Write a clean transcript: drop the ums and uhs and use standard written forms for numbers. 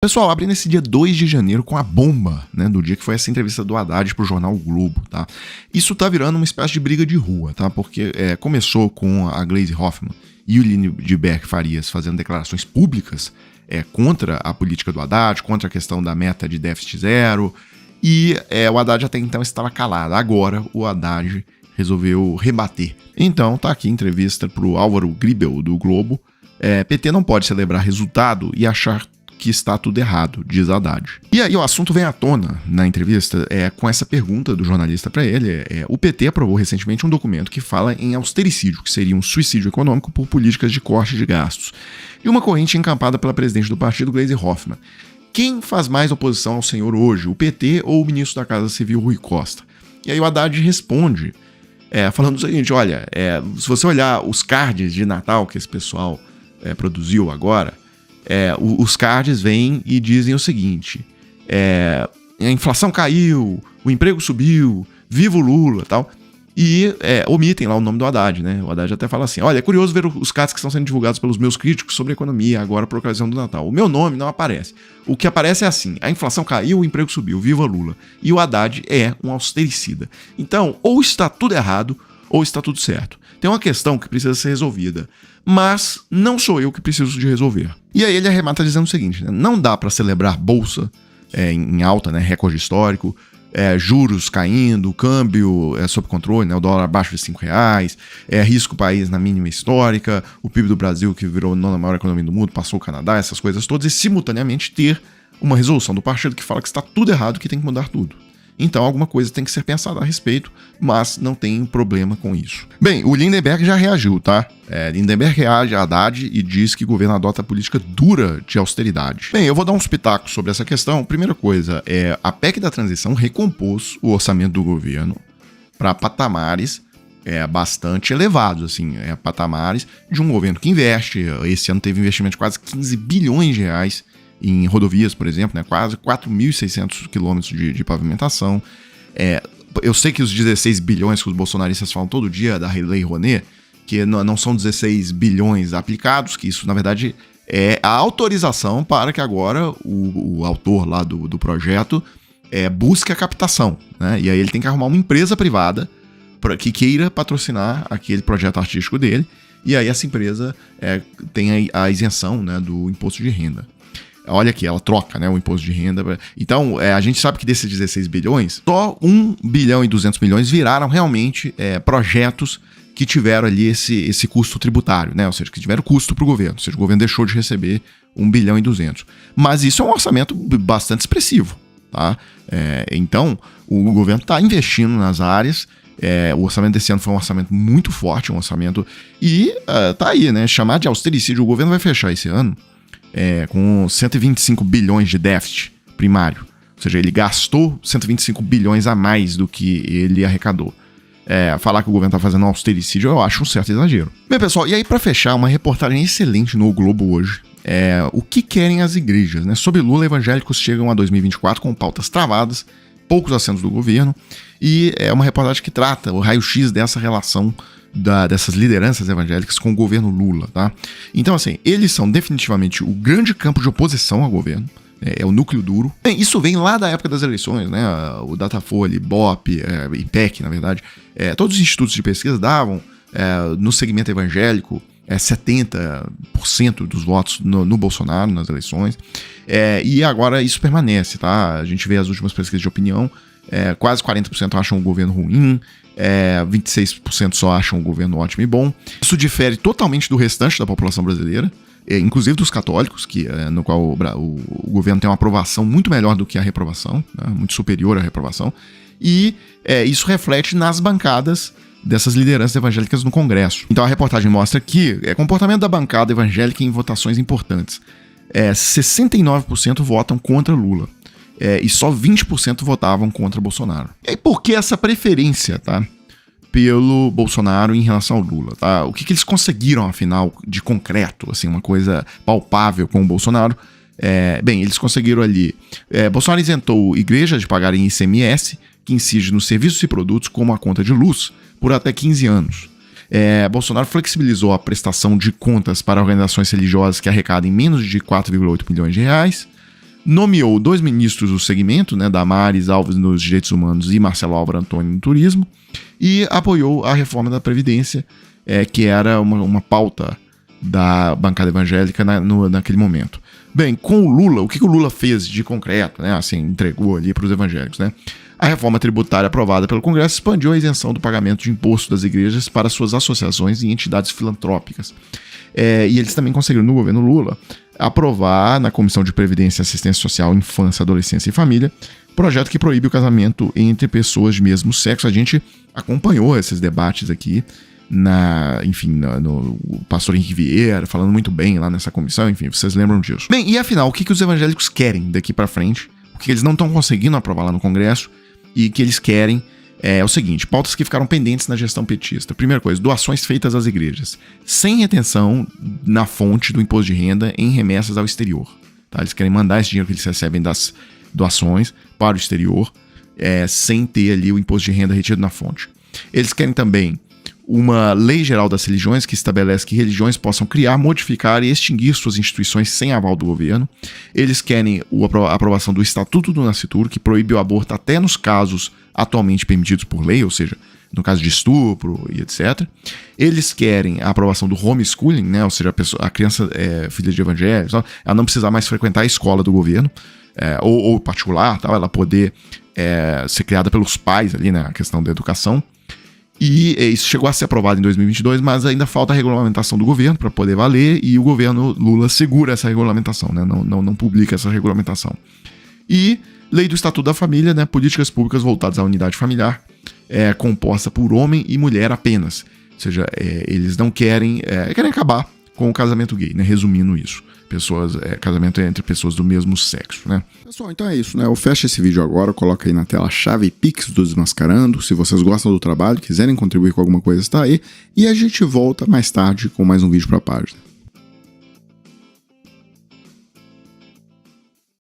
Pessoal, abre nesse dia 2 de janeiro com a bomba, né, do dia que foi essa entrevista do Haddad pro jornal o Globo, tá? Isso tá virando uma espécie de briga de rua, tá? Porque começou com a Gleisi Hoffmann e o Lindenberg Farias fazendo declarações públicas contra a política do Haddad, contra a questão da meta de déficit zero, e o Haddad até então estava calado. Agora o Haddad resolveu rebater. Então tá aqui a entrevista pro Álvaro Gribel, do Globo. PT não pode celebrar resultado e achar que está tudo errado, diz Haddad. E aí o assunto vem à tona na entrevista com essa pergunta do jornalista para ele. O PT aprovou recentemente um documento que fala em austericídio, que seria um suicídio econômico por políticas de corte de gastos, e uma corrente encampada pela presidente do partido, Gleisi Hoffmann. Quem faz mais oposição ao senhor hoje, o PT ou o ministro da Casa Civil, Rui Costa? E aí o Haddad responde, falando o seguinte: olha, se você olhar os cards de Natal que esse pessoal produziu agora, os cards vêm e dizem o seguinte: a inflação caiu, o emprego subiu, viva o Lula, tal. E omitem lá o nome do Haddad, né? O Haddad até fala assim: olha, é curioso ver os cards que estão sendo divulgados pelos meus críticos sobre economia agora por ocasião do Natal. O meu nome não aparece. O que aparece é assim: a inflação caiu, o emprego subiu, viva Lula. E o Haddad é um austericida. Então, ou está tudo errado, ou está tudo certo. Tem uma questão que precisa ser resolvida, mas não sou eu que preciso de resolver. E aí ele arremata dizendo o seguinte, né? Não dá para celebrar bolsa em alta, né, recorde histórico, juros caindo, câmbio sob controle, né, o dólar abaixo de R$5, risco país na mínima histórica, o PIB do Brasil, que virou a nona maior economia do mundo, passou o Canadá, essas coisas todas, e simultaneamente ter uma resolução do partido que fala que está tudo errado, que tem que mudar tudo. Então alguma coisa tem que ser pensada a respeito, mas não tem problema com isso. Bem, o Lindenberg já reagiu, tá? Lindenberg reage a Haddad e diz que o governo adota política dura de austeridade. Bem, eu vou dar uns pitacos sobre essa questão. Primeira coisa, a PEC da transição recompôs o orçamento do governo para patamares bastante elevados, assim, patamares de um governo que investe. Esse ano teve investimento de quase 15 bilhões de reais em rodovias, por exemplo, né, quase 4.600 quilômetros de pavimentação. Eu sei que os 16 bilhões que os bolsonaristas falam todo dia da Lei Rouanet, que não são 16 bilhões aplicados, que isso, na verdade, é a autorização para que agora o autor lá do projeto busque a captação, né? E aí ele tem que arrumar uma empresa privada que queira patrocinar aquele projeto artístico dele, e aí essa empresa tem a isenção, né, do imposto de renda. Olha aqui, ela troca, né, o imposto de renda. Então, a gente sabe que desses 16 bilhões, só 1 bilhão e 200 milhões viraram realmente projetos que tiveram ali esse custo tributário, né? Ou seja, que tiveram custo para o governo. Ou seja, o governo deixou de receber 1 bilhão e 200. Mas isso é um orçamento bastante expressivo, tá? Então, o governo está investindo nas áreas. O orçamento desse ano foi um orçamento muito forte, um orçamento... E tá aí, né? Chamar de austericídio, o governo vai fechar esse ano com 125 bilhões de déficit primário. Ou seja, ele gastou 125 bilhões a mais do que ele arrecadou. Falar que o governo está fazendo um austericídio, eu acho um certo exagero. Bem, pessoal, e aí para fechar, uma reportagem excelente no O Globo hoje. O que querem as igrejas, né? Sobre Lula, evangélicos chegam a 2024 com pautas travadas, poucos assentos do governo, e é uma reportagem que trata o raio-x dessa relação dessas lideranças evangélicas com o governo Lula, tá? Então, assim, eles são definitivamente o grande campo de oposição ao governo, é o núcleo duro. Bem, isso vem lá da época das eleições, né? O Datafolha, Ibope, IPEC, na verdade, todos os institutos de pesquisa davam, no segmento evangélico, 70% dos votos no Bolsonaro nas eleições, e agora isso permanece, tá? A gente vê as últimas pesquisas de opinião, quase 40% acham o governo ruim, 26% só acham o governo ótimo e bom. Isso difere totalmente do restante da população brasileira, inclusive dos católicos, no qual o governo tem uma aprovação muito melhor do que a reprovação, né? Muito superior à reprovação, e isso reflete nas bancadas dessas lideranças evangélicas no Congresso. Então a reportagem mostra que comportamento da bancada evangélica em votações importantes. 69% votam contra Lula. E só 20% votavam contra Bolsonaro. E aí, por que essa preferência, tá, pelo Bolsonaro em relação ao Lula? Tá? O que eles conseguiram, afinal, de concreto, assim, uma coisa palpável com o Bolsonaro? Bem, eles conseguiram ali... Bolsonaro isentou igrejas de pagarem ICMS, que incide nos serviços e produtos como a conta de luz, por até 15 anos. Bolsonaro flexibilizou a prestação de contas para organizações religiosas que arrecadem menos de 4,8 milhões de reais. nomeou 2 ministros do segmento, né, Damares Alves nos direitos humanos e Marcelo Álvaro Antônio no turismo, e apoiou a reforma da Previdência, que era uma pauta da bancada evangélica naquele momento. Bem, com o Lula, o que o Lula fez de concreto, né, assim, entregou ali para os evangélicos, né? A reforma tributária aprovada pelo Congresso expandiu a isenção do pagamento de imposto das igrejas para suas associações e entidades filantrópicas. E eles também conseguiram, no governo Lula, aprovar na Comissão de Previdência e Assistência Social, Infância, Adolescência e Família, projeto que proíbe o casamento entre pessoas de mesmo sexo. A gente acompanhou esses debates aqui, o pastor Henrique Vieira falando muito bem lá nessa comissão, enfim, vocês lembram disso. Bem, e afinal, o que os evangélicos querem daqui para frente? O que eles não estão conseguindo aprovar lá no Congresso e que eles querem é o seguinte: pautas que ficaram pendentes na gestão petista. Primeira coisa, doações feitas às igrejas, sem retenção na fonte do imposto de renda em remessas ao exterior. Tá? Eles querem mandar esse dinheiro que eles recebem das doações para o exterior, sem ter ali o imposto de renda retido na fonte. Eles querem também uma lei geral das religiões que estabelece que religiões possam criar, modificar e extinguir suas instituições sem aval do governo. Eles querem a aprovação do Estatuto do Nascituro, que proíbe o aborto até nos casos atualmente permitidos por lei, ou seja, no caso de estupro e etc. Eles querem a aprovação do homeschooling, né? Ou seja, a criança filha de evangélicos, ela não precisa mais frequentar a escola do governo, ou particular, tal, ela poder ser criada pelos pais ali, né? A questão da educação. E isso chegou a ser aprovado em 2022, mas ainda falta a regulamentação do governo para poder valer, e o governo Lula segura essa regulamentação, né? Não publica essa regulamentação. E lei do Estatuto da Família, né? Políticas públicas voltadas à unidade familiar, composta por homem e mulher apenas. Ou seja, eles não querem acabar com o casamento gay, né? Resumindo isso. Casamento entre pessoas do mesmo sexo, né? Pessoal, então é isso, né? Eu fecho esse vídeo agora, coloco aí na tela a chave Pix do Desmascarando. Se vocês gostam do trabalho, quiserem contribuir com alguma coisa, está aí. E a gente volta mais tarde com mais um vídeo para a página.